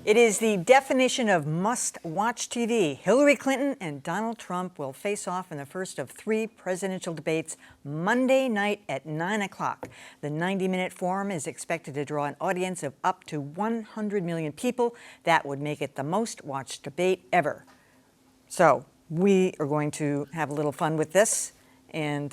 It is the definition of must-watch TV. Hillary Clinton and Donald Trump will face off in the first of 3 presidential debates Monday night at 9 o'clock. The 90-minute forum is expected to draw an audience of up to 100 million people. That would make it the most-watched debate ever. So we are going to have a little fun with this, and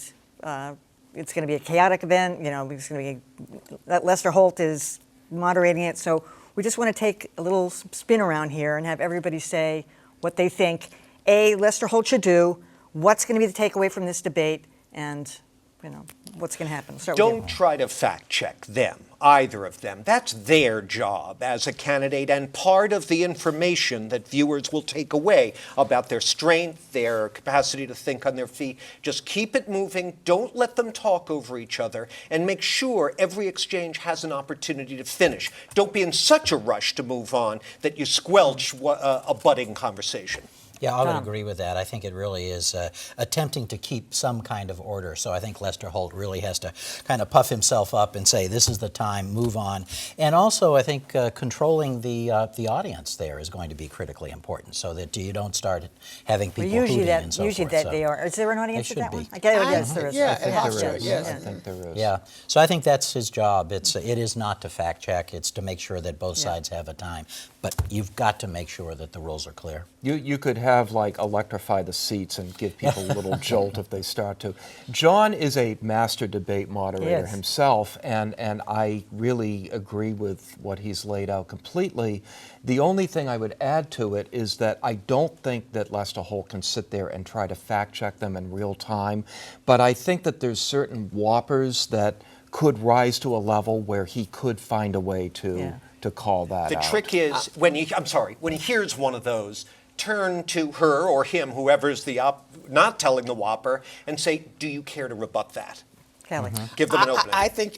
it's going to be a chaotic event. You know, it's going to be Lester Holt is moderating it, so we just want to take a little spin around here and have everybody say what they think Lester Holt should do, what's going to be the takeaway from this debate, and what's going to happen. Don't try to fact check them, either of them. That's their job as a candidate and part of the information that viewers will take away about their strength, their capacity to think on their feet. Just keep it moving. Don't let them talk over each other, and make sure every exchange has an opportunity to finish. Don't be in such a rush to move on that you squelch a budding conversation. Yeah, I would agree with that. I think it really is attempting to keep some kind of order. So I think Lester Holt really has to kind of puff himself up and say, this is the time, move on. And also, I think controlling the audience there is going to be critically important, so that you don't start having people hooting and so forth. Usually they are. Is there an audience at that one? I guess there is. Yeah, I think there is. Yeah, so I think that's his job. It is not to fact check. It's to make sure that both sides have a time. But you've got to make sure that the rules are clear. You could have, like, electrify the seats and give people a little jolt if they start to. John is a master debate moderator himself, and I really agree with what he's laid out completely. The only thing I would add to it is that I don't think that Lester Holt can sit there and try to fact check them in real time, but I think that there's certain whoppers that could rise to a level where he could find a way to call that out. The trick is, when he hears one of those, turn to her or him, whoever's the not telling the whopper, and say, do you care to rebut that? Kelly. Give them an opening.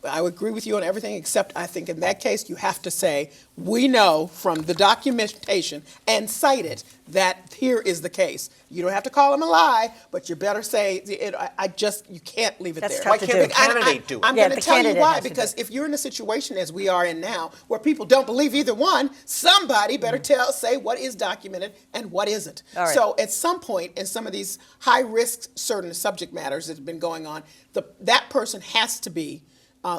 I would agree with you on everything, except I think in that case you have to say, we know from the documentation and cite it that here is the case. You don't have to call him a lie, but you better say, you can't leave it That's there. tough Why to can't do. the candidate do it? I'm Yeah, going to the tell you candidate why, has to because do it. if you're in a situation as we are in now, where people don't believe either one, somebody better say what is documented and what isn't. All right. So at some point in some of these high-risk certain subject matters that have been going on, that person has to be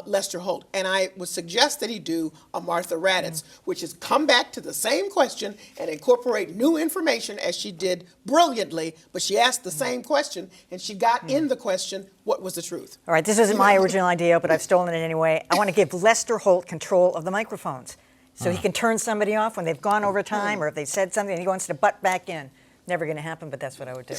Lester Holt. And I would suggest that he do a Martha Raddatz, which is come back to the same question and incorporate new information, as she did brilliantly, but she asked the same question and she got in the question, what was the truth? All right, this isn't my original idea, but I've stolen it anyway. I want to give Lester Holt control of the microphones, so he can turn somebody off when they've gone over time, or if they said something and he wants to butt back in. Never going to happen, but that's what I would do.